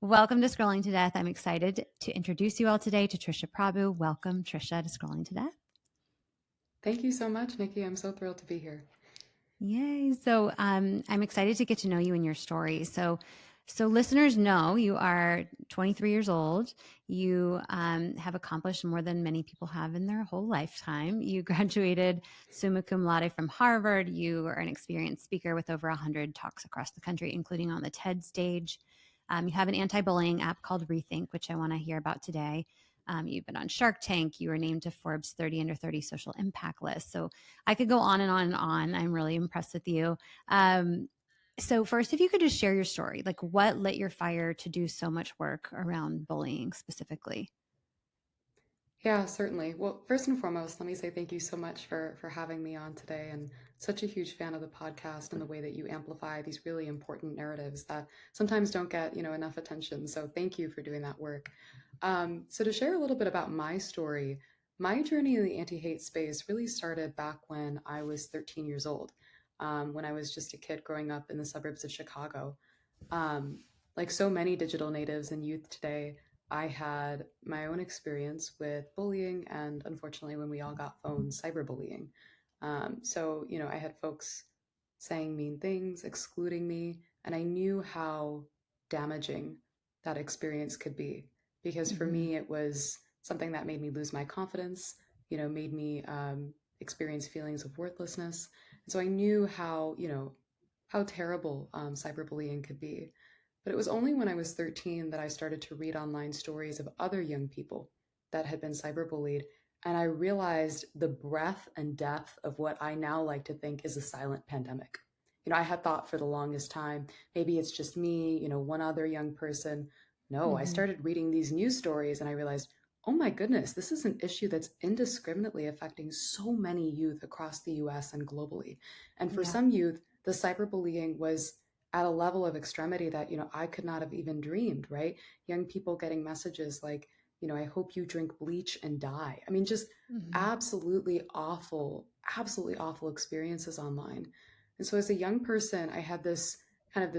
Welcome to Scrolling to Death. I'm excited to introduce you all today to Trisha Prabhu. Welcome, Trisha, to Scrolling to Death. Thank you so much, Nikki. I'm so thrilled to be here. Yay. So I'm excited to get to know you and your story. So listeners know you are 23 years old. You have accomplished more than many people have in their whole lifetime. You graduated summa cum laude from Harvard. You are an experienced speaker with over 100 talks across the country, including on the TED stage. You have an anti-bullying app called Rethink, which I want to hear about today. You've been on Shark Tank. You were named to Forbes 30 under 30 social impact list. So I could go on and on and on. I'm really impressed with you. So first, if you could just share your story, like what lit your fire to do so much work around bullying specifically? Yeah, certainly. Well, first and foremost, let me say thank you so much for having me on today. And such a huge fan of the podcast and the way that you amplify these really important narratives that sometimes don't get enough attention. So thank you for doing that work. So to share a little bit about my story, my journey in the anti-hate space really started back when I was 13 years old, when I was just a kid growing up in the suburbs of Chicago. Um, like so many digital natives and youth today, I had my own experience with bullying and unfortunately, when we all got phones, cyberbullying. I had folks saying mean things, excluding me, and I knew how damaging that experience could be because for Mm-hmm. me, it was something that made me lose my confidence, made me experience feelings of worthlessness. And so I knew how terrible cyberbullying could be. But it was only when I was 13 that I started to read online stories of other young people that had been cyberbullied. And I realized the breadth and depth of what I now like to think is a silent pandemic. I had thought for the longest time, maybe it's just me, one other young person. No, I Mm-hmm. started reading these news stories and I realized, oh my goodness, this is an issue that's indiscriminately affecting so many youth across the US and globally. And for Yeah. some youth, the cyberbullying was at a level of extremity that I could not have even dreamed, right? Young people getting messages like, I hope you drink bleach and die. I mean, just Mm-hmm. absolutely awful experiences online. And so as a young person, I had this kind of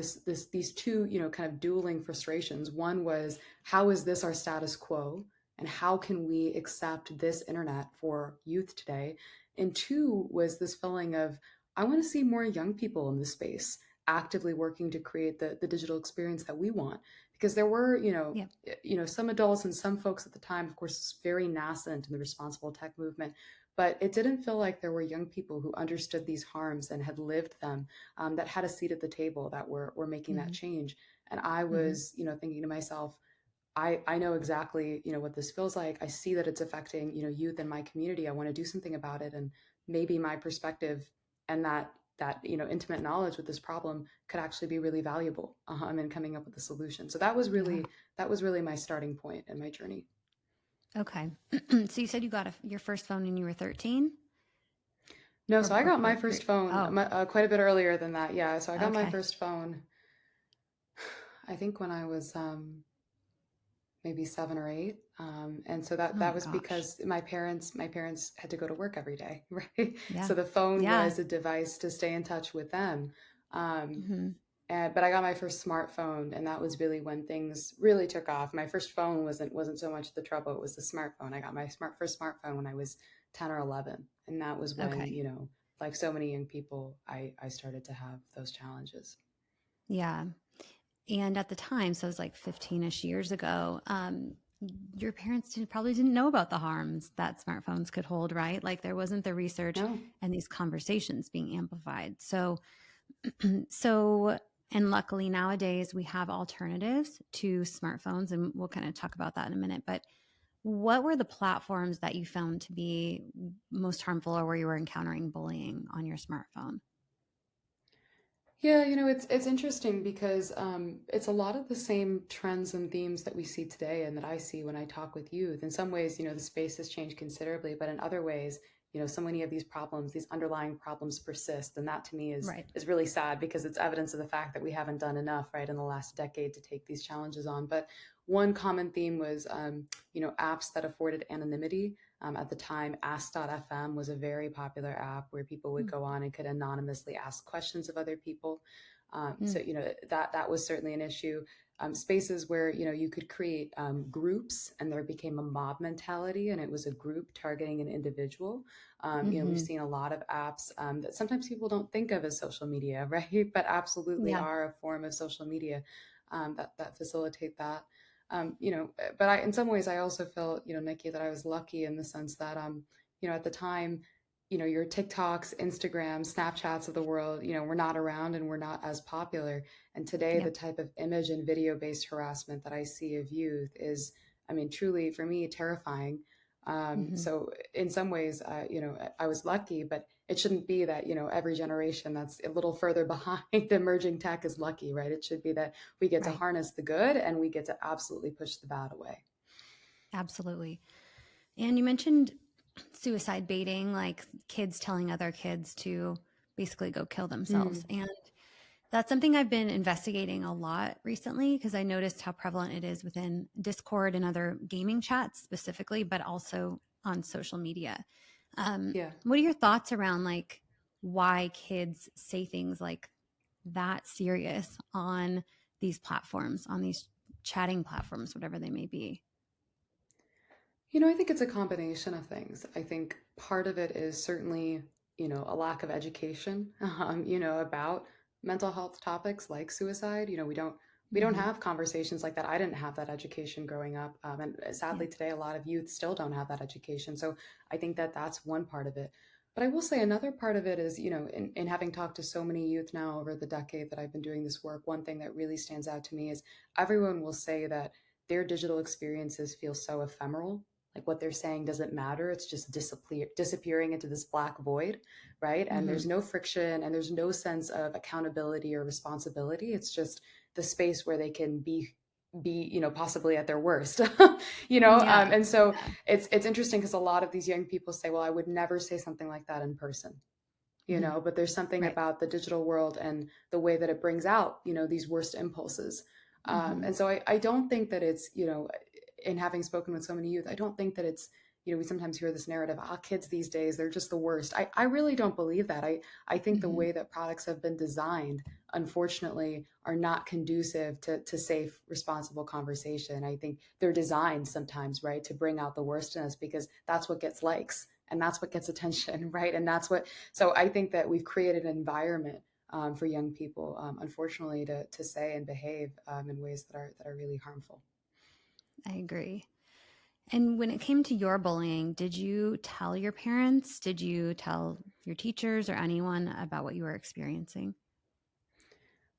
these two, kind of dueling frustrations. One was, how is this our status quo? And how can we accept this internet for youth today? And two was this feeling of, I want to see more young people in this space actively working to create the digital experience that we want. Because there were, Yeah. some adults and some folks at the time, of course, very nascent in the responsible tech movement, but it didn't feel like there were young people who understood these harms and had lived them, that had a seat at the table, that were making that Mm-hmm. change. And I Mm-hmm. was, thinking to myself, I know exactly, what this feels like. I see that it's affecting, youth in my community. I want to do something about it. And maybe my perspective and that, intimate knowledge with this problem could actually be really valuable, in coming up with a solution. So Yeah. that was really my starting point in my journey. Okay. So you said you got your first phone when you were 13 No, so I got my or first phone oh, quite a bit earlier than that. Yeah. So I got my okay. first phone, I think when I was, maybe 7 or 8, and so that Oh that my was gosh. because my parents had to go to work every day, right? Yeah. So the phone Yeah. was a device to stay in touch with them. um, Mm-hmm. but I got my first smartphone, and that was really when things really took off. My first phone wasn't so much the trouble; it was the smartphone. I got my first smartphone when I was 10 or 11, and that was when, Okay. like so many young people, I started to have those challenges. Yeah. And at the time, so it was like 15-ish years ago, your parents probably didn't know about the harms that smartphones could hold, right? Like there wasn't the research No. and these conversations being amplified. So, and luckily nowadays we have alternatives to smartphones, and we'll kind of talk about that in a minute. But what were the platforms that you found to be most harmful or where you were encountering bullying on your smartphone? Yeah, it's interesting because it's a lot of the same trends and themes that we see today and that I see when I talk with youth. In some ways, the space has changed considerably, but in other ways, so many of these problems, these underlying problems persist, and that to me is Right. is really sad because it's evidence of the fact that we haven't done enough, right, in the last decade to take these challenges on. But one common theme was, apps that afforded anonymity. At the time, Ask.fm was a very popular app where people would go on and could anonymously ask questions of other people. Mm-hmm. That was certainly an issue. spaces where, you could create groups, and there became a mob mentality, and it was a group targeting an individual. We've Mm-hmm. seen a lot of apps that sometimes people don't think of as social media, right? But absolutely Yeah. are a form of social media that facilitate that. But in some ways, I also felt, Nikki, that I was lucky in the sense that, at the time, your TikToks, Instagram, Snapchats of the world, were not around and were not as popular. And today, the Yep. type of image and video based harassment that I see of youth is, I mean, truly for me, terrifying. Mm-hmm. So in some ways, I was lucky, but it shouldn't be that, every generation that's a little further behind emerging tech is lucky, right? It should be that we get to Right. harness the good and we get to absolutely push the bad away. Absolutely. And you mentioned suicide baiting, like kids telling other kids to basically go kill themselves. Mm, And that's something I've been investigating a lot recently because I noticed how prevalent it is within Discord and other gaming chats specifically, but also on social media. yeah. What are your thoughts around like why kids say things like that serious on these platforms, on these chatting platforms, whatever they may be? I think it's a combination of things. I think part of it is certainly, a lack of education, about mental health topics like suicide. We don't Hmm. have conversations like that. I didn't have that education growing up, and Yeah. sadly today a lot of youth still don't have that education. So I think that that's one part of it. But I will say another part of it is, in having talked to so many youth now over the decade that I've been doing this work, one thing that really stands out to me is everyone will say that their digital experiences feel so ephemeral, like what they're saying doesn't matter. It's just disappearing into this black void, right? And Hmm. there's no friction and there's no sense of accountability or responsibility. It's just the space where they can be possibly at their worst. Yeah. And so Yeah. it's interesting because a lot of these young people say, well, I would never say something like that in person. Hmm. But there's something Right. about the digital world and the way that it brings out, these worst impulses. Hmm. And so I don't think that it's, in having spoken with so many youth, I don't think that it's, we sometimes hear this narrative, kids these days, they're just the worst. I really don't believe that. I think the Hmm. way that products have been designed, unfortunately, are not conducive to safe, responsible conversation. I think they're designed sometimes, right, to bring out the worst in us because that's what gets likes and that's what gets attention, right? And that's what, so I think that we've created an environment for young people, unfortunately, to say and behave in ways that are really harmful. I agree. And when it came to your bullying, did you tell your parents? Did you tell your teachers or anyone about what you were experiencing?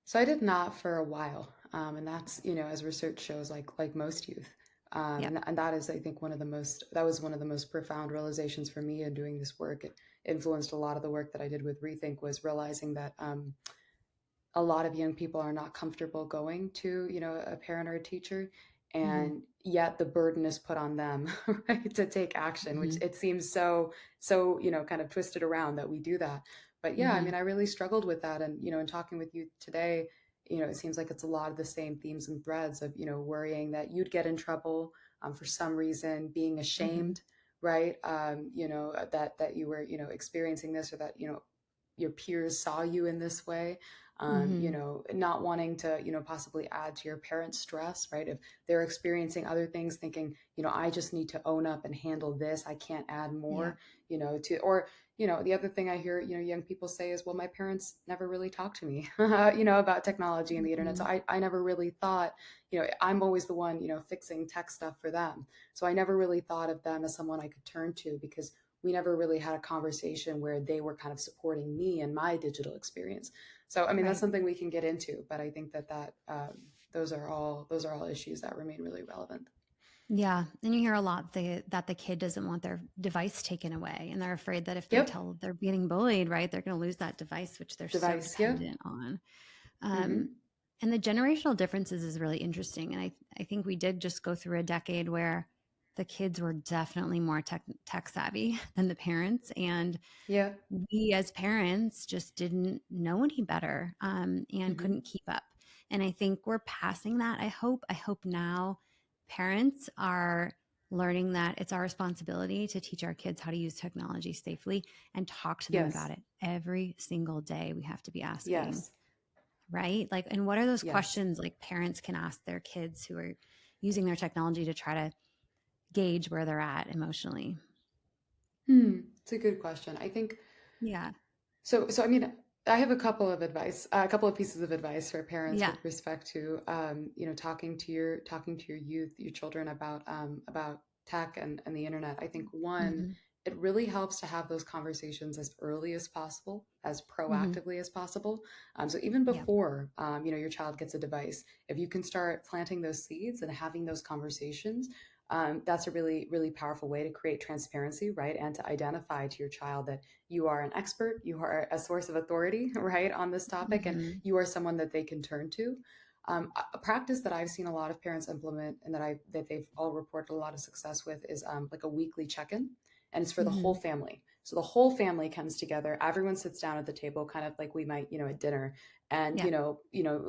So I did not for a while, and that's, as research shows, like most youth, Yep. and that is, I think, that was one of the most profound realizations for me in doing this work. It influenced a lot of the work that I did with Rethink, was realizing that a lot of young people are not comfortable going to, a parent or a teacher, Hmm. and yet the burden is put on them, right, to take action, which Hmm. it seems so kind of twisted around that we do that. But yeah, I Hmm. mean, I really struggled with that, and in talking with you today, it seems like it's a lot of the same themes and threads of, worrying that you'd get in trouble for some reason, being Hmm. ashamed, right, that you were, experiencing this, or that, your peers saw you in this way, Hmm. not wanting to, possibly add to your parents' stress, right? If they're experiencing other things, thinking, I just need to own up and handle this. I can't add Yeah. more, or, the other thing I hear, young people say is, well, my parents never really talked to me, about technology and the internet. So Hmm. I never really thought, I'm always the one, fixing tech stuff for them. So I never really thought of them as someone I could turn to because we never really had a conversation where they were kind of supporting me and my digital experience. So, I mean, that's Right. something we can get into, but I think that those are all issues that remain really relevant. Yeah. And you hear a lot that the kid doesn't want their device taken away. And they're afraid that if they Yep. tell they're getting bullied, right, they're going to lose that device, which they're so Device. Yep. dependent on. Um, Mm-hmm. and the generational differences is really interesting. And I think we did just go through a decade where the kids were definitely more tech savvy than the parents. And Yeah. we as parents just didn't know any better and Mm-hmm. couldn't keep up. And I think we're passing that. I hope now parents are learning that it's our responsibility to teach our kids how to use technology safely and talk to them about Yes. it every single day. We have to be asking, Yes. right? Like, and what are those Yes. questions like parents can ask their kids who are using their technology to try to gauge where they're at emotionally? It's a good question. I think Yeah. so. I mean, I have a couple of advice, a couple of pieces of advice for parents Yeah. with respect to, talking to your youth, your children about tech and the internet. I think one, Mm-hmm. it really helps to have those conversations as early as possible, as Mm-hmm. proactively as possible. So even Yeah. before, your child gets a device, if you can start planting those seeds and having those conversations, that's a really, really powerful way to create transparency, right? And to identify to your child that you are an expert, you are a source of authority, right, on this topic, and Mm-hmm. you are someone that they can turn to. A practice that I've seen a lot of parents implement and that they've all reported a lot of success with is like a weekly check-in, and it's for the Mm-hmm. whole family. So the whole family comes together. Everyone sits down at the table, kind of like we might, at dinner, and Yeah.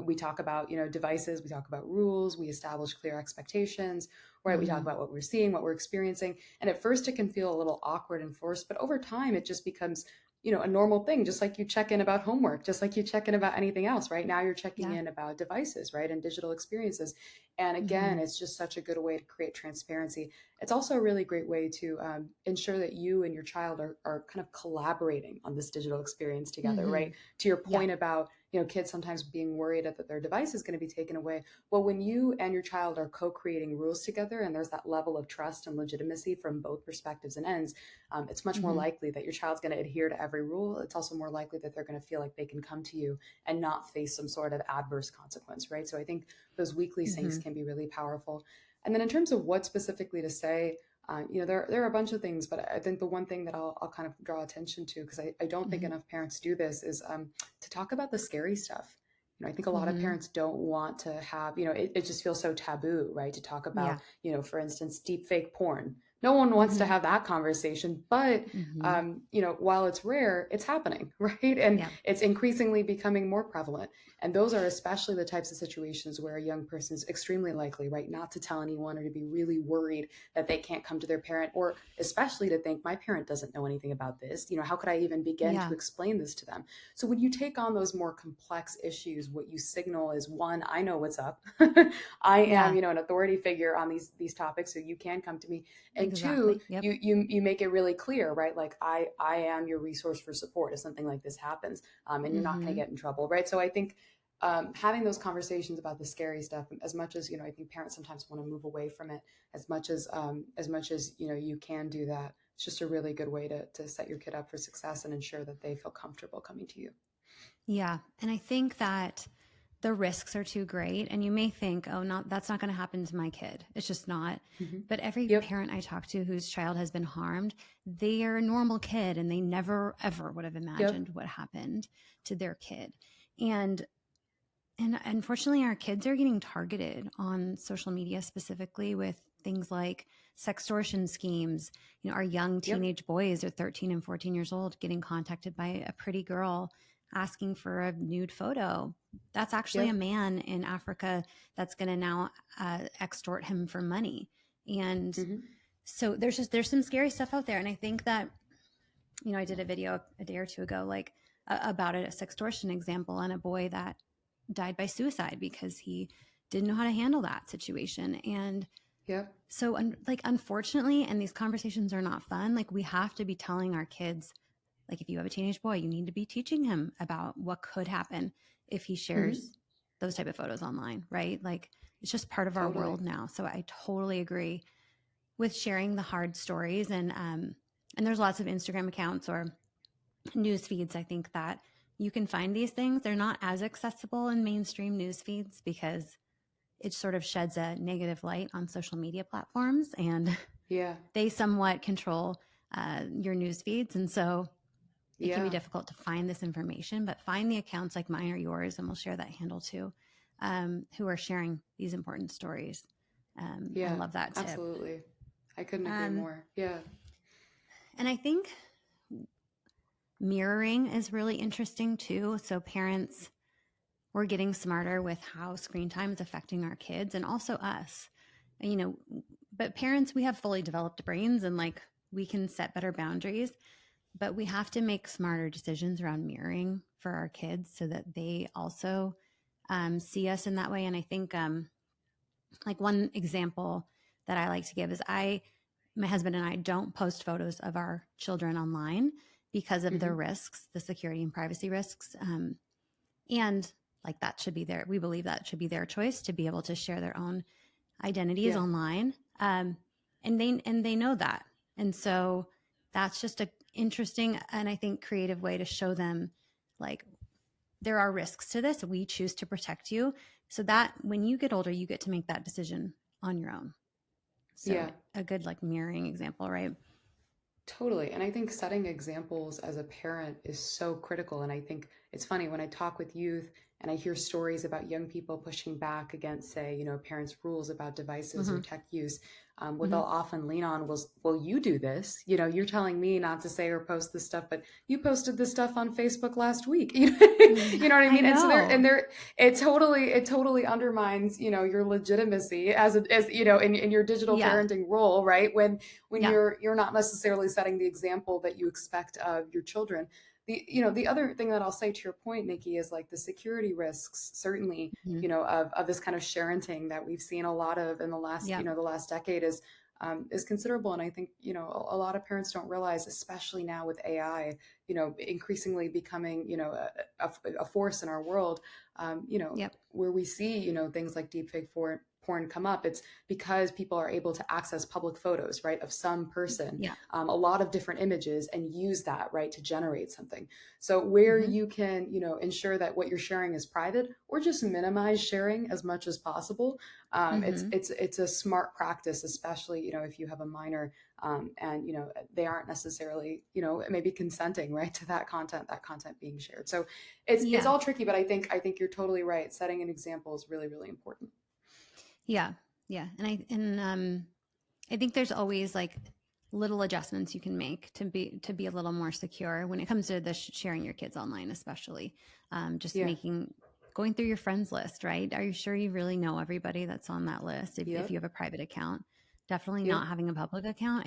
we talk about devices, we talk about rules, we establish clear expectations, right? We talk Mm-hmm. about what we're seeing, what we're experiencing, and at first it can feel a little awkward and forced, but over time it just becomes a normal thing, just like you check in about homework, just like you check in about anything else, right? Now you're checking Yeah. in about devices, right? And digital experiences. And again, Mm-hmm. it's just such a good way to create transparency. It's also a really great way to ensure that you and your child are kind of collaborating on this digital experience together, Mm-hmm. right? To your Yeah. point about, kids sometimes being worried that their device is going to be taken away. Well, when you and your child are co-creating rules together and there's that level of trust and legitimacy from both perspectives and ends, it's much more Mm-hmm. likely that your child's going to adhere to every rule. It's also more likely that they're going to feel like they can come to you and not face some sort of adverse consequence, right? So I think those weekly syncs Mm-hmm. can be really powerful. And then in terms of what specifically to say, there are a bunch of things, but I think the one thing that I'll kind of draw attention to, because I don't think Mm-hmm. enough parents do this, is to talk about the scary stuff. I think a lot of Mm-hmm. parents don't want to have, it just feels so taboo, right? To talk about, Yeah. for instance, deep fake porn. No one wants to Mm-hmm. have that conversation, but Mm-hmm. while it's rare, it's happening, right? And Yeah. it's increasingly becoming more prevalent. And those are especially the types of situations where a young person is extremely likely, right, not to tell anyone or to be really worried that they can't come to their parent, or especially to think, my parent doesn't know anything about this. How could I even begin to Yeah. explain this to them? So when you take on those more complex issues, what you signal is, one, I know what's up. I am, Yeah. an authority figure on these topics, so you can come to me. And two, Exactly. Yep. you make it really clear, right? Like I am your resource for support if something like this happens, and you're not going Mm-hmm. to get in trouble, right? So I think having those conversations about the scary stuff, as much as I think parents sometimes want to move away from it, as much as you can do that. It's just a really good way to set your kid up for success and ensure that they feel comfortable coming to you. Yeah. And I think that the risks are too great. And you may think, oh, not that's not going to happen to my kid. It's just not. Hmm. But every Yep. parent I talk to whose child has been harmed, they are a normal kid and they never, ever would have Yep. imagined what happened to their kid. And and unfortunately, our kids are getting targeted on social media, specifically with things like sextortion schemes. Our young Yep. teenage boys are 13 and 14 years old getting contacted by a pretty girl asking for a nude photo. That's actually a Yep. man in Africa that's going to now extort him for money. And Hmm. so there's some scary stuff out there. And I think that, I did a video a day or two ago, like about it, a sextortion example, and a boy that died by suicide because he didn't know how to handle that situation. And Yep. so, like, unfortunately, and these conversations are not fun. Like, we have to be telling our kids, like, if you have a teenage boy, you need to be teaching him about what could happen if he Hmm. shares those type of photos online, right? Like, it's just part of our Totally. world now. So I totally agree with sharing the hard stories. And there's lots of Instagram accounts or news feeds, I think, that you can find these things. They're not as accessible in mainstream news feeds because it sort of sheds a negative light on social media platforms, and Yeah. they somewhat control your news feeds. And so it can be Yeah. difficult to find this information, but find the accounts like mine or yours, and we'll share that handle too, who are sharing these important stories. I Yeah. love that tip. Absolutely. I couldn't agree Um, more. Yeah. and I think mirroring is really interesting too. So parents, we're getting smarter with how screen time is affecting our kids and also us. You know, but parents, we have fully developed brains and like we can set better boundaries, but we have to make smarter decisions around mirroring for our kids so that they also see us in that way. And I think like one example that I like to give is my husband and I don't post photos of our children online because of the Hmm. risks, the security and privacy risks. And like that should be we believe that should be their choice to be able to share their own identities Yeah. online. And they know that. And so that's just a interesting and I think creative way to show them like there are risks to this. We choose to protect you so that when you get older, you get to make that decision on your own. So Yeah. a good like mirroring example, right? Totally. And I think setting examples as a parent is so critical. And I think it's funny when I talk with youth and I hear stories about young people pushing back against, say, parents' rules about devices or Mm-hmm. tech use. What they'll Mm-hmm. often lean on was, well, you do this. You're telling me not to say or post this stuff, but you posted this stuff on Facebook last week. You know what I I mean? And so know. it totally undermines, your legitimacy in your digital Yeah. parenting role, right? When Yeah. you're not necessarily setting the example that you expect of your children. The other thing that I'll say to your point, Nikki, is like the security risks, certainly, Mm-hmm. of this kind of sharenting that we've seen a lot of in the last, Yeah. the last decade is considerable. And I think, a lot of parents don't realize, especially now with AI, increasingly becoming, a force in our world, Yep. where we see, things like deepfake porn come up. It's because people are able to access public photos, right, of some person, Yeah. a lot of different images, and use that, right, to generate something. So where Mm-hmm. you can, ensure that what you're sharing is private, or just minimize sharing as much as possible, it's Mm-hmm. it's it's a smart practice, especially, if you have a minor, and they aren't necessarily, maybe consenting, right, to that content being shared. So it's Yeah. all tricky, but I think you're totally right. Setting an example is really, really important. Yeah. Yeah. And I think there's always like little adjustments you can make to be a little more secure when it comes to the sharing your kids online, especially just Yeah. going through your friends list, right? Are you sure you really know everybody that's on that list? If you Yep. have a private account, definitely Yep. not having a public account.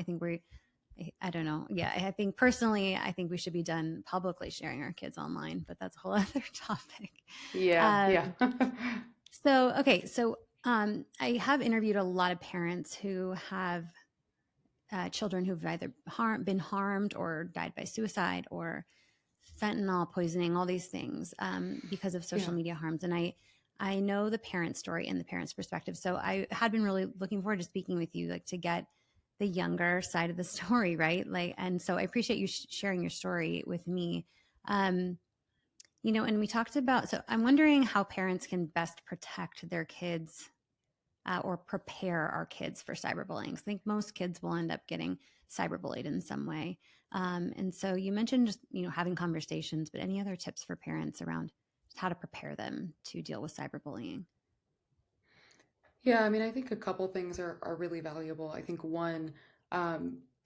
I don't know. Yeah, I think personally, I think we should be done publicly sharing our kids online, but that's a whole other topic. Yeah. Yeah. Um, so I have interviewed a lot of parents who have children who've either been harmed or died by suicide or fentanyl poisoning, all these things because of Yeah. social media harms. And I know the parent story and the parent's perspective. So I had been really looking forward to speaking with you, like to get the younger side of the story, right? Like, and so I appreciate you sharing your story with me. Um, and we talked about, so I'm wondering how parents can best protect their kids or prepare our kids for cyberbullying. I think most kids will end up getting cyberbullied in some way. And so you mentioned just having conversations, but any other tips for parents around just how to prepare them to deal with cyberbullying? Yeah, I mean, I think a couple things are really valuable. I think one,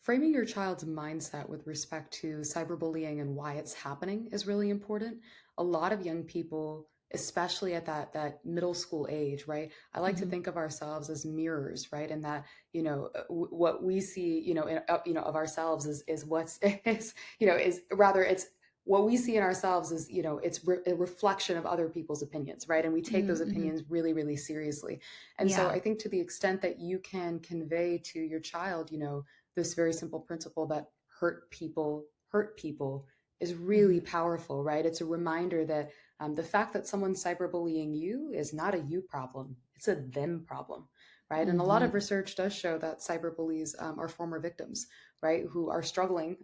framing your child's mindset with respect to cyberbullying and why it's happening is really important. A lot of young people, especially at that middle school age, right? I like to Mm-hmm. think of ourselves as mirrors, right? And that, what we see, of ourselves is what's is rather it's what we see in ourselves is, it's a reflection of other people's opinions, right? And we take those Mm-hmm. opinions really, really seriously. And so Yeah. I think to the extent that you can convey to your child, this very simple principle that hurt people is really Mm-hmm. powerful, right? It's a reminder that the fact that someone's cyberbullying you is not a you problem, it's a them problem, right? And a lot of Mm-hmm. research does show that cyberbullies are former victims, right? Who are struggling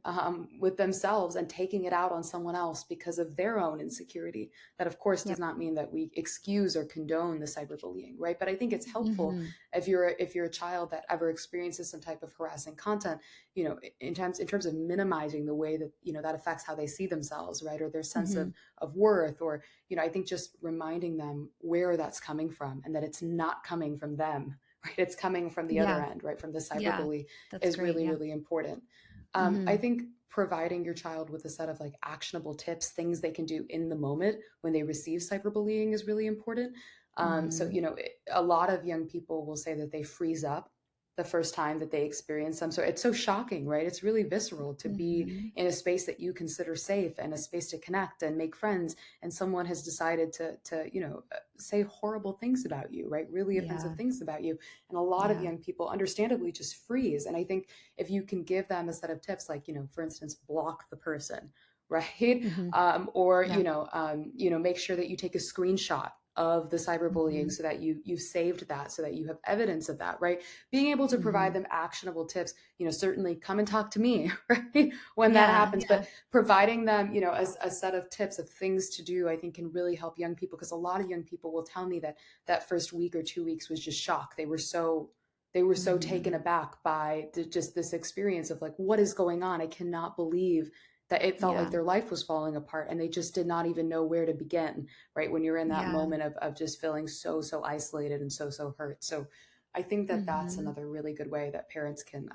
with themselves and taking it out on someone else because of their own insecurity. That, of course, does Yep. not mean that we excuse or condone the cyberbullying, right? But I think it's helpful Mm-hmm. if you're a child that ever experiences some type of harassing content, in terms of minimizing the way that that affects how they see themselves, right, or their sense Mm-hmm. of worth, or I think just reminding them where that's coming from and that it's not coming from them, right? It's coming from the other Yeah. end, right, from the Yeah. cyberbully, That's is great. really, Yeah. really important. I Mm-hmm. think providing your child with a set of like actionable tips, things they can do in the moment when they receive cyberbullying, is really important. So, Mm-hmm. a lot of young people will say that they freeze up the first time that they experience them. So it's so shocking, right? It's really visceral to be Mm-hmm. in a space that you consider safe and a space to connect and make friends, and someone has decided to say horrible things about you, right? Really offensive Yeah. things about you. And a lot of Yeah. young people understandably just freeze. And I think if you can give them a set of tips, like, for instance, block the person, right? Mm-hmm. Or Yeah. make sure that you take a screenshot of the cyberbullying Mm-hmm. so that you've saved that, so that you have evidence of that, right? Being able to Mm-hmm. provide them actionable tips, certainly come and talk to me, right, when that Yeah. happens. Yeah. But providing them, a set of tips of things to do, I think can really help young people, because a lot of young people will tell me that that first week or 2 weeks was just shock. They were so Mm-hmm. taken aback by just this experience of like, what is going on? I cannot believe that it felt like Yeah. their life was falling apart, and they just did not even know where to begin, right? When you're in that Yeah. moment of just feeling so isolated and so hurt. So I think that that's Mm-hmm. another really good way that parents can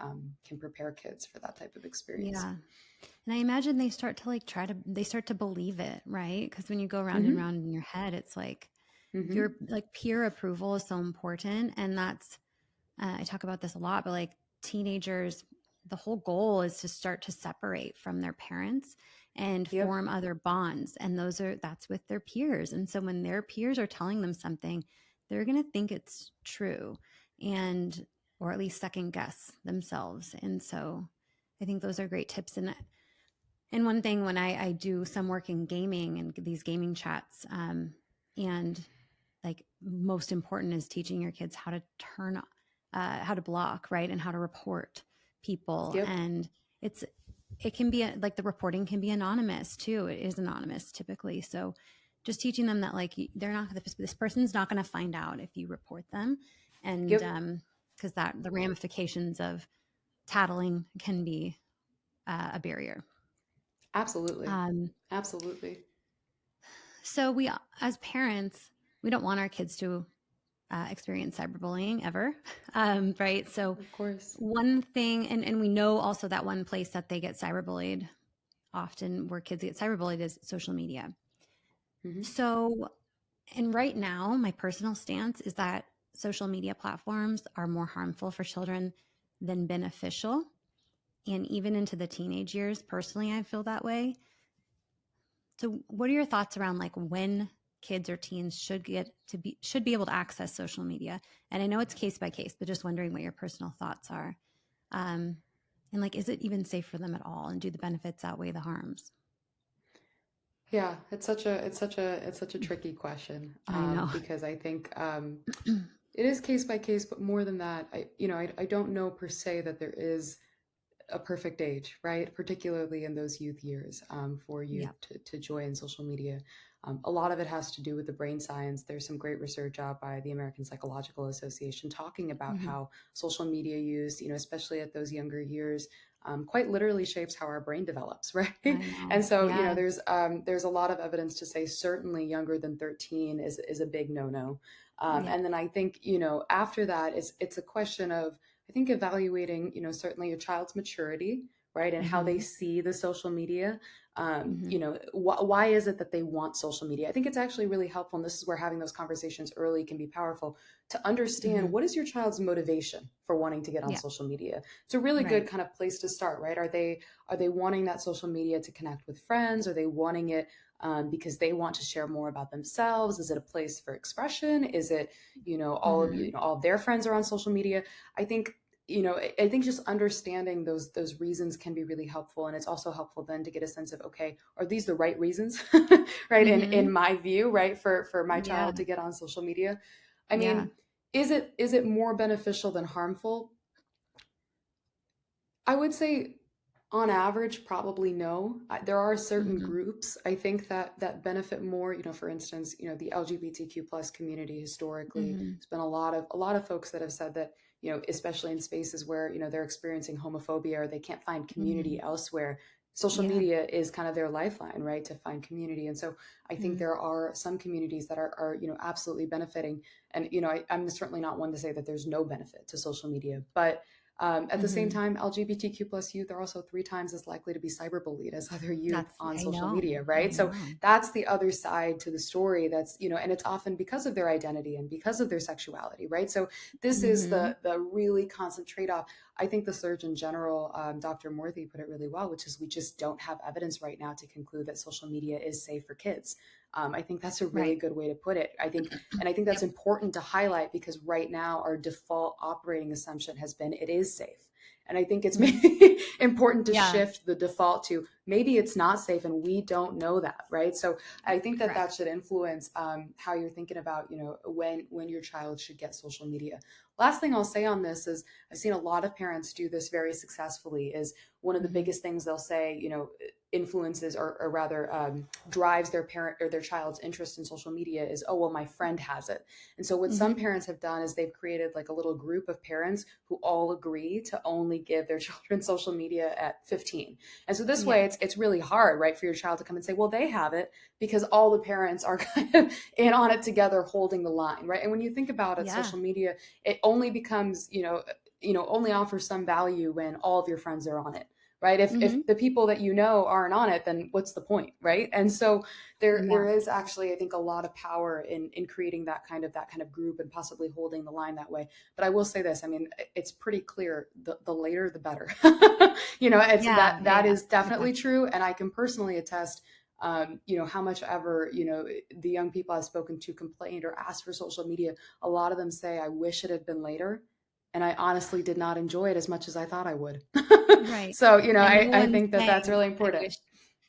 prepare kids for that type of experience. Yeah. And I imagine they start to like they start to believe it, right? Because when you go round and Mm-hmm. round in your head, it's like Mm-hmm. your like peer approval is so important. And that's, I talk about this a lot, but like teenagers, the whole goal is to start to separate from their parents and Yep. form other bonds. And that's with their peers. And so when their peers are telling them something, they're going to think it's true and, or at least second guess themselves. And so I think those are great tips. And one thing when I do some work in gaming and these gaming chats, and like most important is teaching your kids how to how to block, right, and how to report people. Yep. And it can be like the reporting can be anonymous too. It is anonymous typically. So just teaching them that like they're not, this person's not going to find out if you report them, and Yep. because that the ramifications of tattling can be a barrier. Absolutely. Um, Absolutely. so we, as parents, we don't want our kids to experience cyberbullying ever, right? So Of course. one thing, and we know also that one place that they get cyberbullied, often where kids get cyberbullied, is social media. Mm-hmm. So, and right now, my personal stance is that social media platforms are more harmful for children than beneficial. And even into the teenage years, personally, I feel that way. So, what are your thoughts around like when kids or teens should be able to access social media? And I know it's case by case, but just wondering what your personal thoughts are. Um, and like, is it even safe for them at all? And do the benefits outweigh the harms? Yeah, it's such a tricky question, I know. because I think it is case by case, but more than that, I don't know per se that there is a perfect age, right? Particularly in those youth years, for youth Yep. to join social media. A lot of it has to do with the brain science. There's some great research out by the American Psychological Association talking about Mm-hmm. how social media use, especially at those younger years, quite literally shapes how our brain develops, right? I know. And so, Yeah. there's a lot of evidence to say certainly younger than 13 is a big no-no. Yep. And then I think, after that, it's a question of, I think, evaluating, certainly your child's maturity, right, and how they Mm-hmm. see the social media. Mm-hmm. Why is it that they want social media? I think it's actually really helpful, and this is where having those conversations early can be powerful, to understand Mm-hmm. what is your child's motivation for wanting to get on Yeah. social media. It's a really good Right. kind of place to start, right? Are they wanting that social media to connect with friends? Are they wanting it because they want to share more about themselves? Is it a place for expression? Is it, Mm-hmm. all of their friends are on social media? I think, I think just understanding those reasons can be really helpful. And it's also helpful then to get a sense of, okay, are these the right reasons? Right, in Mm-hmm. my view, right, for my Yeah. child to get on social media. I Yeah. mean, is it more beneficial than harmful? I would say on average, probably no. There are certain Mm-hmm. groups I think that benefit more. For instance, the LGBTQ plus community historically, Mm-hmm. there's been a lot of folks that have said that, especially in spaces where, they're experiencing homophobia or they can't find Mm-hmm. community elsewhere. Social Yeah. media is kind of their lifeline, right, to find community. And so I think Mm-hmm. there are some communities that are absolutely benefiting. And, I'm certainly not one to say that there's no benefit to social media, but At the same Mm-hmm. time, LGBTQ plus youth are also 3 times as likely to be cyberbullied as other youth That's, on I social know. media, I right? So know. that's the other side to the story. That's, and it's often because of their identity and because of their sexuality, right? So this is Mm-hmm. the really constant trade-off. I think the Surgeon General, Dr. Morthy, put it really well, which is we just don't have evidence right now to conclude that social media is safe for kids. I think that's a really Right. good way to put it. And I think that's Yep. important to highlight because right now our default operating assumption has been it is safe. And I think it's Mm-hmm. maybe important to Yeah. shift the default to maybe it's not safe and we don't know that, right? So I think that Correct. that should influence how you're thinking about, when your child should get social media. Last thing I'll say on this is I've seen a lot of parents do this very successfully. Is one of the Mm-hmm. biggest things they'll say, influences or rather drives their parent or their child's interest in social media is, oh, well, my friend has it. And so what some Mm-hmm. parents have done is they've created like a little group of parents who all agree to only give their children social media at 15. And so this way Yeah. it's really hard, right, for your child to come and say, well, they have it, because all the parents are kind of in on it together holding the line, right? And when you think about it, Yeah. social media, it only becomes, only offers some value when all of your friends are on it, right? Mm-hmm. If the people that aren't on it, then what's the point, right? And so there Yeah. is actually, I think, a lot of power in creating that kind of group and possibly holding the line that way. But I will say this, I mean, it's pretty clear, the later the better. It's Yeah. Yeah. that Yeah. is Okay. definitely true, and I can personally attest. How much ever, the young people I've spoken to complained or asked for social media, a lot of them say, I wish it had been later. And I honestly did not enjoy it as much as I thought I would. Right. So, And no I one's think that that's saying, really I important. wish,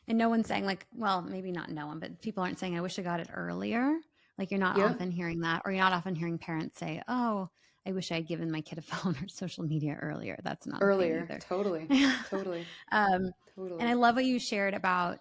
and no one's saying, like, well, maybe not no one, but people aren't saying, I wish I got it earlier. Like, you're not Yep. often hearing that, or you're not often hearing parents say, oh, I wish I had given my kid a phone or social media earlier. That's not a thing Earlier. either. Totally. Totally. um, and Totally. I love what you shared about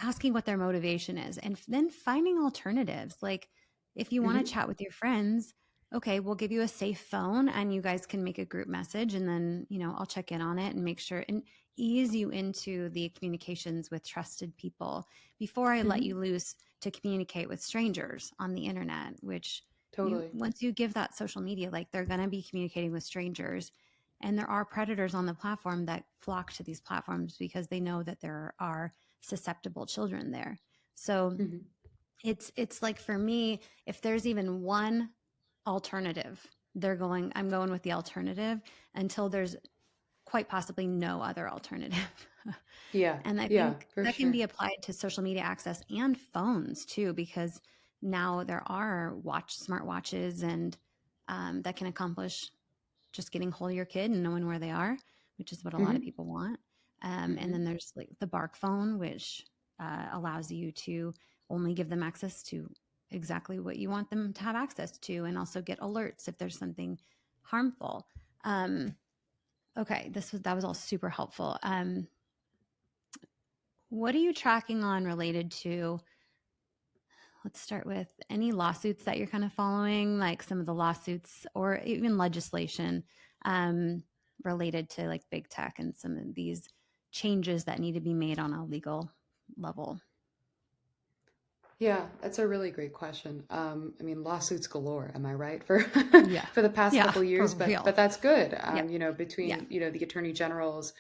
asking what their motivation is and then finding alternatives. Like, if you want to Hmm. chat with your friends, okay, we'll give you a safe phone and you guys can make a group message, and then, I'll check in on it and make sure and ease you into the communications with trusted people before I let you Hmm. loose to communicate with strangers on the internet, which you Totally. once you give that social media, like, they're going to be communicating with strangers, and there are predators on the platform that flock to these platforms because they know that there are susceptible children there. So Hmm. it's like, for me, if there's even one alternative, I'm going with the alternative until there's quite possibly no other alternative. Yeah. And I Yeah, think for that can sure. be applied to social media access and phones too, because now there are smart watches, and that can accomplish just getting hold of your kid and knowing where they are, which is what a lot of Hmm. people want. And Hmm. then there's like the Bark phone, which allows you to only give them access to exactly what you want them to have access to, and also get alerts if there's something harmful. Um, okay, that was all super helpful. What are you tracking on related to? Let's start with any lawsuits that you're kind of following, like some of the lawsuits or even legislation um, related to like big tech and some of these changes that need to be made on a legal level. Yeah, that's a really great question. I mean, lawsuits galore, am I right? For Yeah. for the past Yeah. couple of For years, but real. that's good. Yeah. Yeah. Between the attorney generals,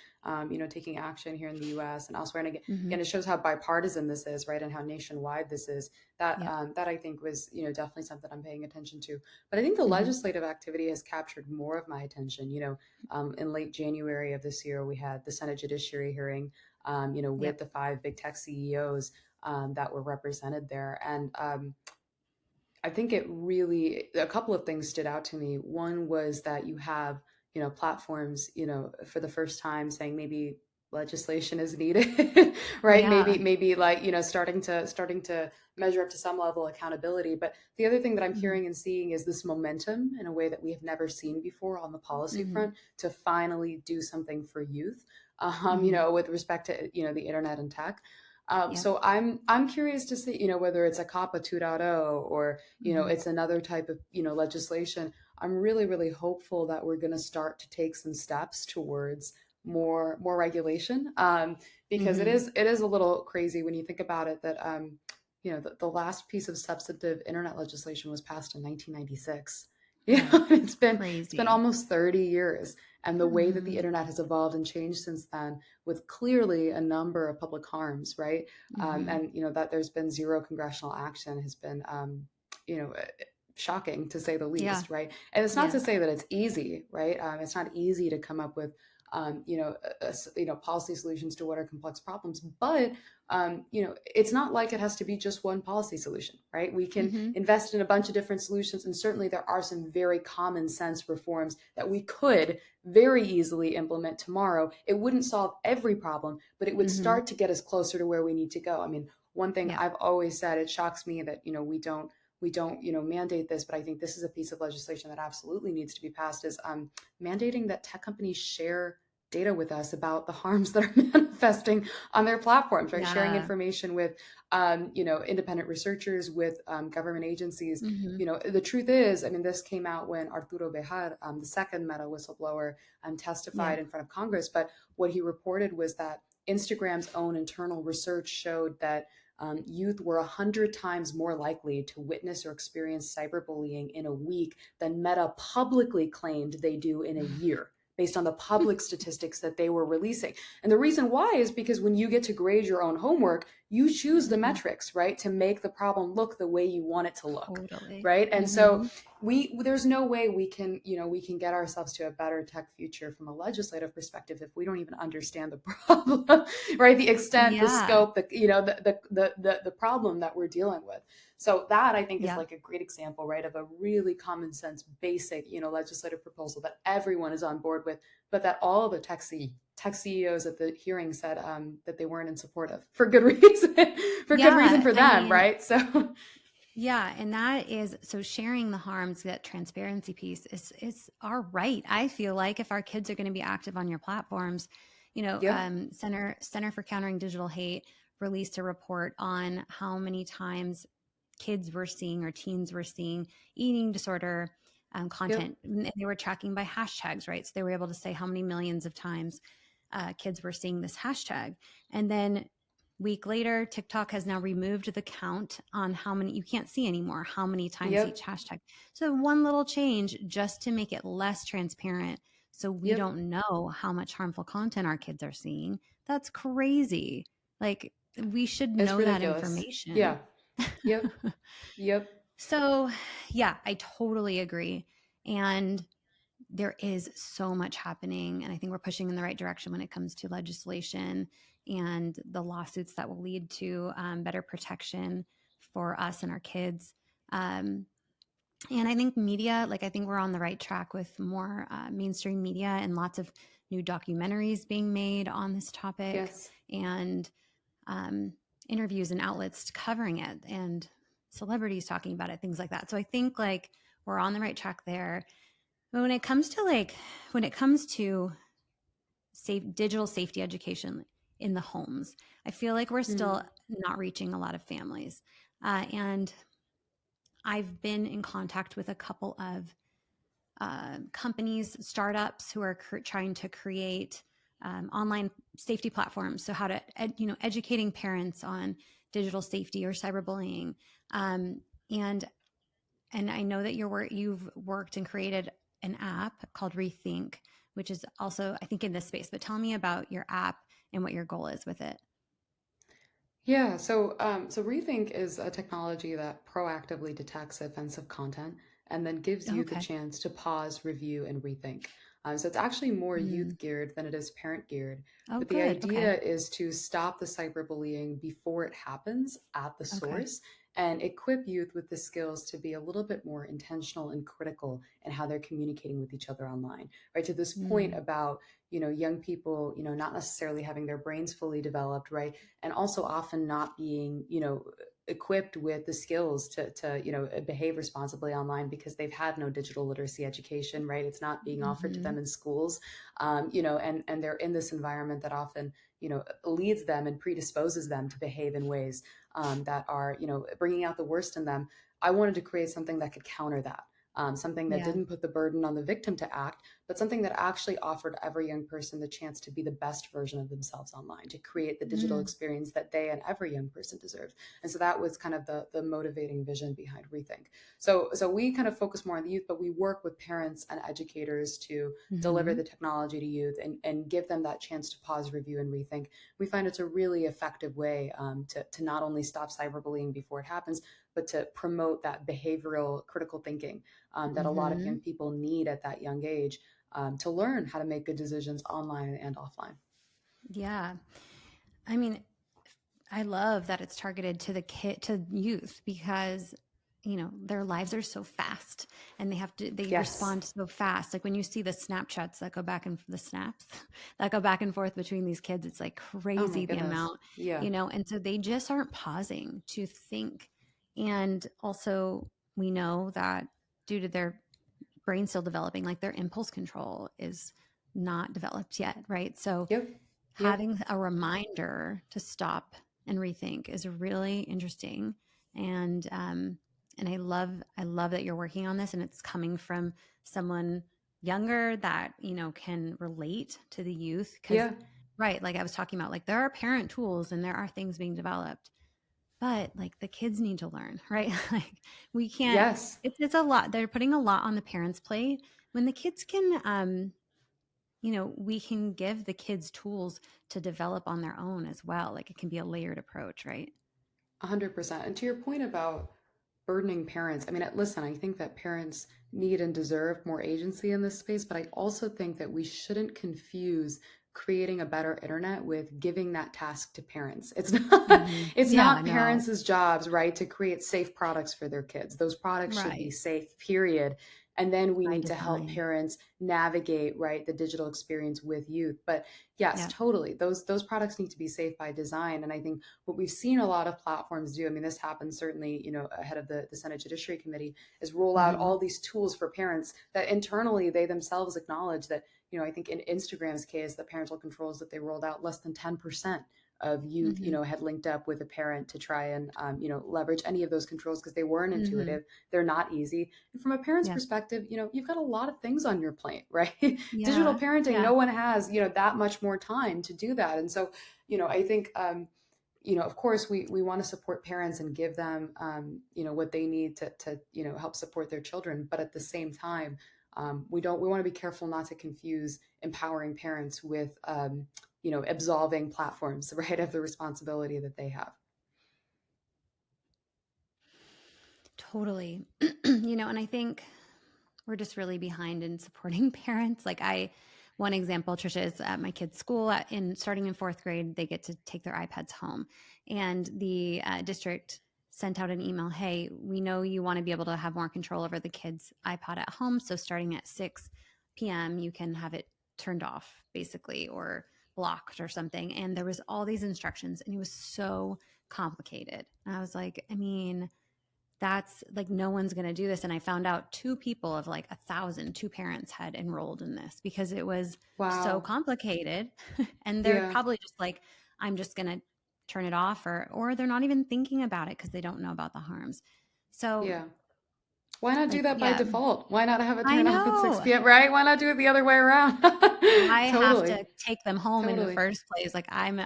taking action here in the U.S. and elsewhere, and Hmm. again, it shows how bipartisan this is, right, and how nationwide this is. Yep. That I think was definitely something I'm paying attention to. But I think the Hmm. legislative activity has captured more of my attention. In late January of this year, we had the Senate Judiciary hearing. Yep. With the 5 big tech CEOs that were represented there. And I think a couple of things stood out to me. One was that you have, platforms, for the first time saying maybe legislation is needed, right? Yeah. Maybe like, starting to measure up to some level of accountability. But the other thing that I'm Hmm. hearing and seeing is this momentum in a way that we have never seen before on the policy Hmm. front to finally do something for youth, Hmm. with respect to, the internet and tech. Yep. So I'm curious to see, whether it's a COPPA 2.0 or, Hmm. it's another type of, legislation. I'm really, really hopeful that we're going to start to take some steps towards more regulation, because it Hmm. is it is a little crazy when you think about it that the last piece of substantive internet legislation was passed in 1996. Yeah, Right. it's been Crazy. almost 30 years. And the way that the Mhm. internet has evolved and changed since then, with clearly a number of public harms, right? Mhm. And that there's been zero congressional action has been, you know, shocking to say the Yeah. least, right? And it's not to Yeah. say that it's easy, right? It's not easy to come up with, policy solutions to what are complex problems, but it's not like it has to be just one policy solution, right? We can Mhm. invest in a bunch of different solutions, and certainly there are some very common sense reforms that we could very easily implement tomorrow. It wouldn't solve every problem, but it would Mhm. start to get us closer to where we need to go. I mean, one thing Yeah. I've always said, it shocks me that we don't mandate this, but I think this is a piece of legislation that absolutely needs to be passed, is mandating that tech companies share data with us about the harms that are manifesting on their platforms, right? Sharing Yeah. information with, independent researchers, with government agencies. Mhm. The truth is, I mean, this came out when Arturo Bejar, the second Meta whistleblower, Yeah. testified in front of Congress. But what he reported was that Instagram's own internal research showed that youth were 100 times more likely to witness or experience cyberbullying in a week than Meta publicly claimed they do in a year, based on the public statistics that they were releasing. And the reason why is because when you get to grade your own homework, you choose the Mhm. metrics, right, to make the problem look the way you want it to look, Totally. right? And so Mhm. there's no way we can get ourselves to a better tech future from a legislative perspective if we don't even understand the problem, right? The extent, the Yeah. scope, the problem that we're dealing with. So that, I think, is Yeah. like a great example, right, of a really common sense, basic, legislative proposal that everyone is on board with, but that all of the tech CEOs at the hearing said that they weren't in support of, for good reason, for good reason Yeah. for I them, mean, right? So yeah, and that is so sharing the harms, that transparency piece is our right. I feel like if our kids are going to be active on your platforms, yep, Center for Countering Digital Hate released a report on how many times kids were seeing or teens were seeing eating disorder yep, content. And they were tracking by hashtags, right? So they were able to say how many millions of times kids were seeing this hashtag. And then week later, TikTok has now removed the count on how many, you can't see anymore how many times each yep, hashtag. So one little change just to make it less transparent, so we yep. don't know how much harmful content our kids are seeing. That's crazy. Like, we should It's know that ridiculous. information. Yeah. Yep. Yep. So, yeah, I totally agree. And there is so much happening. And I think we're pushing in the right direction when it comes to legislation and the lawsuits that will lead to better protection for us and our kids. Um, and I think media, like, I think we're on the right track with more mainstream media and lots of new documentaries being made on this topic, Yes. and um, interviews and outlets covering it, and celebrities talking about it, things like that. So I think, like, we're on the right track there. But when it comes to digital safety education in the homes, I feel like we're still Mm. not reaching a lot of families. And I've been in contact with a couple of companies, startups who are trying to create online safety platforms. So how to, educating parents on digital safety or cyberbullying. Um, and and I know that you've worked and created an app called Rethink, which is also, I think, in this space. But tell me about your app and what your goal is with it. Yeah, so Rethink is a technology that proactively detects offensive content and then gives youth a Okay. chance to pause, review, and rethink. So it's actually more Mm. youth geared than it is parent geared. Oh, But the good. Okay. idea is to stop the cyberbullying before it happens at the Okay. source and equip youth with the skills to be a little bit more intentional and critical in how they're communicating with each other online. Right, to this point Mm. about young people not necessarily having their brains fully developed, right, and also often not being equipped with the skills to behave responsibly online because they've had no digital literacy education, right? It's not being offered to Hmm. them in schools, and they're in this environment that often leads them and predisposes them to behave in ways that are bringing out the worst in them. I wanted to create something that could counter that. something that Yeah. didn't put the burden on the victim to act, but something that actually offered every young person the chance to be the best version of themselves online, to create the digital Mm, experience that they and every young person deserves. And so that was kind of the motivating vision behind Rethink. So we kind of focus more on the youth, but we work with parents and educators to deliver mhm. the technology to youth and give them that chance to pause, review, and rethink. We find it's a really effective way to not only stop cyberbullying before it happens, but to promote that behavioral critical thinking that a lot of young Mhm. people need at that young age to learn how to make good decisions online and offline. Yeah. I mean, I love that it's targeted to the kid to youth because their lives are so fast and they Yes. respond so fast. Like when you see the Snapchats that go back and the snaps that go back and forth between these kids, it's like Oh my crazy the goodness. amount, Yeah. and so they just aren't pausing to think. And also we know that due to their brain still developing, like their impulse control is not developed yet, right? So Yep. Yep. having a reminder to stop and rethink is really interesting. And I love that you're working on this and it's coming from someone younger that can relate to the youth, because Yeah. right, like I was talking about, like there are parent tools and there are things being developed, but like the kids need to learn, right? Like we can't, Yes. it's a lot, they're putting a lot on the parents plate when the kids can we can give the kids tools to develop on their own as well. Like it can be a layered approach, right? 100%. And to your point about burdening parents, I mean, listen, I think that parents need and deserve more agency in this space, but I also think that we shouldn't confuse creating a better internet with giving that task to parents. It's not it's Yeah, not no, parents' jobs, right, to create safe products for their kids. Those products should be right. safe, period. And then we By need to help design. parents navigate, right, the digital experience with youth. But yes, Yeah. totally. Those products need to be safe by design. And I think what we've seen a lot of platforms do, I mean, this happens certainly, ahead of the Senate Judiciary Committee, is roll out Hmm. all these tools for parents that internally they themselves acknowledge that, I think in Instagram's case, the parental controls that they rolled out, less than 10% of youth, Hmm. had linked up with a parent to try and, leverage any of those controls because they weren't Hmm. intuitive. They're not easy. And from a parent's Yeah. perspective, you've got a lot of things on your plate, right? Digital Yeah. parenting, Yeah. no one has, that much more time to do that. And so, I think, of course, we want to support parents and give them, what they need to, help support their children. But at the same time, we want to be careful not to confuse empowering parents with, absolving platforms, right, of the responsibility that they have. Totally. And I think we're just really behind in supporting parents. One example, Trisha, is at my kids' school. In starting in fourth grade, they get to take their iPads home, and the district sent out an email. Hey, we know you want to be able to have more control over the kids' iPod at home, so starting at 6 p.m., you can have it turned off, basically, or blocked or something. And there was all these instructions, and it was so complicated. And I was like, I mean, that's like no one's going to do this. And I found out two people of like 1,000, two parents had enrolled in this because it was so Wow. complicated. And they're Yeah. probably just like, I'm just going to turn it off, or they're not even thinking about it because they don't know about the harms. So Yeah. Why not do like, that by yeah, default? Why not have it I turn off at know. 6 p.m., right? Why not do it the other way around? I have Totally. to take them home in the Totally. first place. Like I am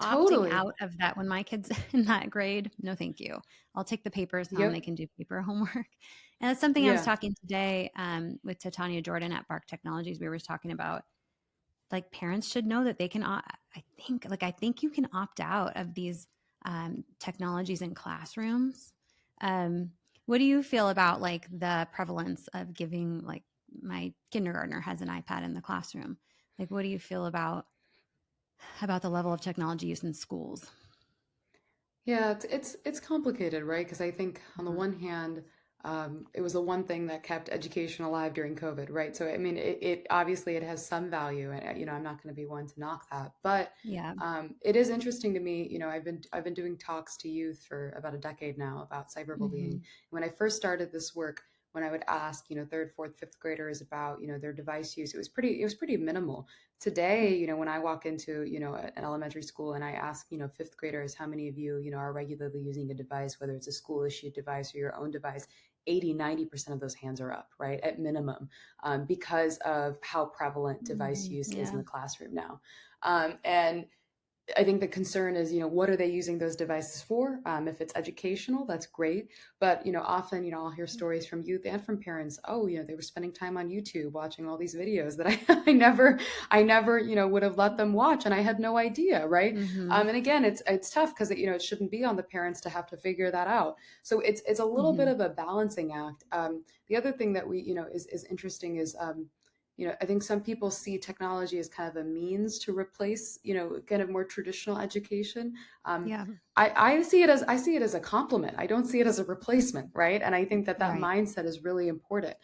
opting Totally. out of that when my kids in that grade. No, thank you. I'll take the papers home. They Yep. can do paper homework. And that's something I was Yeah. talking today with Titania Jordan at Bark Technologies. We were talking about like parents should know that they can. I think you can opt out of these technologies in classrooms. Um, what do you feel about like the prevalence of giving like my kindergartner has an iPad in the classroom? Like, what do you feel about the level of technology use in schools? Yeah, it's complicated, right? Because I think on the Mhm. one hand, it was the one thing that kept education alive during COVID, right? So I mean, it obviously it has some value, and I'm not going to be one to knock that, but Yeah. it is interesting to me. I've been doing talks to youth for about a decade now about cyberbullying. Hmm. When I first started this work, when I would ask, third, fourth, fifth graders about, their device use, it was pretty minimal. Today, when I walk into, an elementary school and I ask, fifth graders, how many of you, are regularly using a device, whether it's a school issued device or your own device, 80-90% of those hands are up, right, at minimum, because of how prevalent device use is in Yeah. the classroom now. And I think the concern is, what are they using those devices for? If it's educational, that's great. But, often, I'll hear stories from youth and from parents. Oh, they were spending time on YouTube watching all these videos that I never, would have let them watch. And I had no idea. Right. Mm-hmm. And again, it's tough because, it shouldn't be on the parents to have to figure that out. So it's a little bit Mm-hmm. of a balancing act. The other thing that we, is interesting is, I think some people see technology as kind of a means to replace, kind of more traditional education. Um, Yeah. I see it as a complement. I don't see it as a replacement, right? And I think that Right. mindset is really important,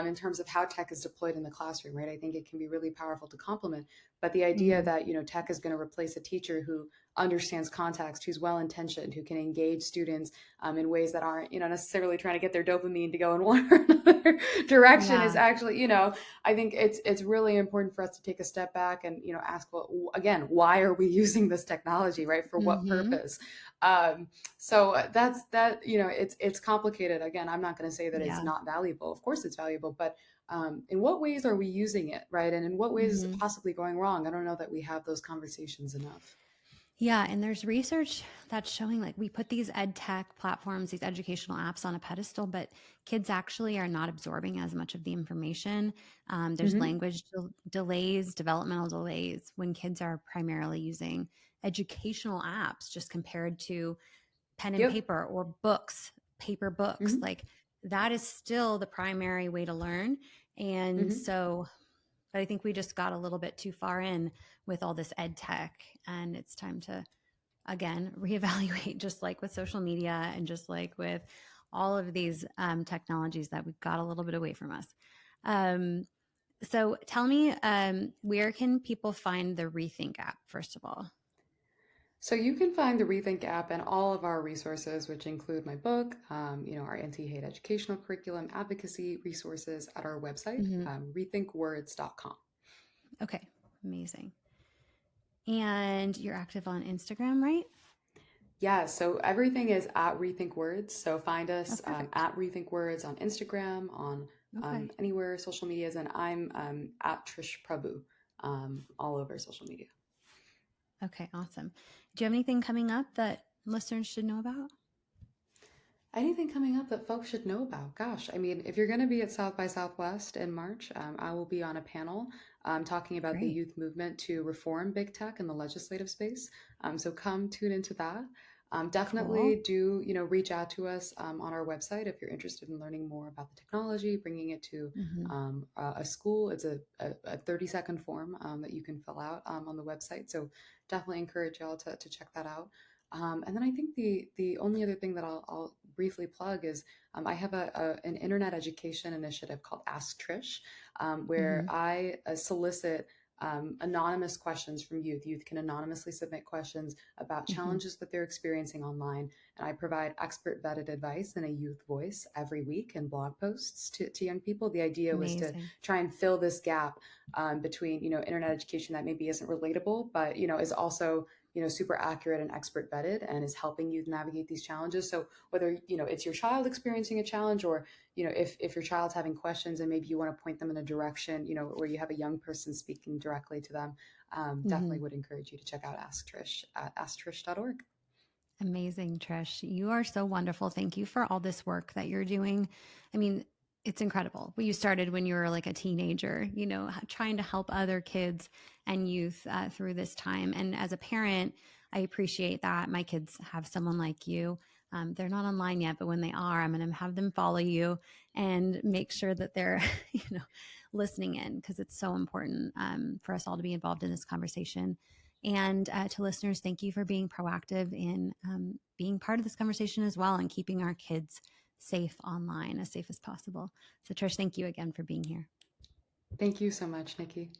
in terms of how tech is deployed in the classroom, right? I think it can be really powerful to complement, but the idea Mm-hmm. that tech is going to replace a teacher who understands context, who's well intentioned, who can engage students, in ways that aren't necessarily trying to get their dopamine to go in one or another direction is Yeah. actually I think it's really important for us to take a step back and ask, well, again, why are we using this technology, right? For what Mm-hmm. purpose? Um, so that's that. It's complicated. Again, I'm not going to say that it's Yeah. not valuable. Of course, it's valuable, but in what ways are we using it, right? And in what ways is it Mm-hmm. possibly going wrong? I don't know that we have those conversations enough. Yeah, and there's research that's showing like we put these ed tech platforms, these educational apps on a pedestal, but kids actually are not absorbing as much of the information. There's Hmm. language delays, developmental delays when kids are primarily using educational apps just compared to pen and Yep. paper or books, paper books. Hmm. Like that is still the primary way to learn. And Hmm. so, but I think we just got a little bit too far in with all this ed tech, and it's time to again reevaluate, just like with social media and just like with all of these technologies that we've got a little bit away from us. um, so tell me, where can people find the Rethink app, first of all? So you can find the Rethink app and all of our resources, which include my book, our anti-hate educational curriculum, advocacy resources at our website, Hmm. rethinkwords.com. Okay, amazing. And you're active on Instagram, right? Yeah, so everything is at Rethink Words. So find Oh, us, perfect. at Rethink Words on Instagram, on Okay. anywhere social medias, and I'm at Trish Prabhu, all over social media. Okay, awesome. Do you have anything coming up that listeners should know about? Anything coming up that folks should know about? Gosh, I mean, if you're going to be at South by Southwest in March, I will be on a panel, talking about the Great. youth movement to reform big tech in the legislative space. So come tune into that. Cool. Definitely do, reach out to us, on our website if you're interested in learning more about the technology, bringing it to, Hmm. a school. It's a 30-second form, that you can fill out, on the website. So definitely encourage y'all to check that out. And then I think the only other thing that I'll briefly plug is, I have an internet education initiative called Ask Trish, where Hmm. I solicit, anonymous questions from youth. Youth can anonymously submit questions about Hmm. challenges that they're experiencing online, and I provide expert vetted advice in a youth voice every week in blog posts to young people. The idea was to Amazing. try and fill this gap, between internet education that maybe isn't relatable, but is also super accurate and expert vetted and is helping you navigate these challenges. So whether it's your child experiencing a challenge, or if your child's having questions and maybe you want to point them in a direction where you have a young person speaking directly to them, definitely Hmm. would encourage you to check out Ask Trish at asktrish.org. Amazing, Trish. You are so wonderful. Thank you for all this work that you're doing. I mean, it's incredible. You started when you were like a teenager, trying to help other kids and youth through this time. And as a parent, I appreciate that. My kids have someone like you. They're not online yet, but when they are, I'm going to have them follow you and make sure that they're, you know, listening in, because it's so important for us all to be involved in this conversation. And to listeners, thank you for being proactive in being part of this conversation as well, and keeping our kids safe online, as safe as possible. So, Trish, thank you again for being here. Thank you so much, Nikki.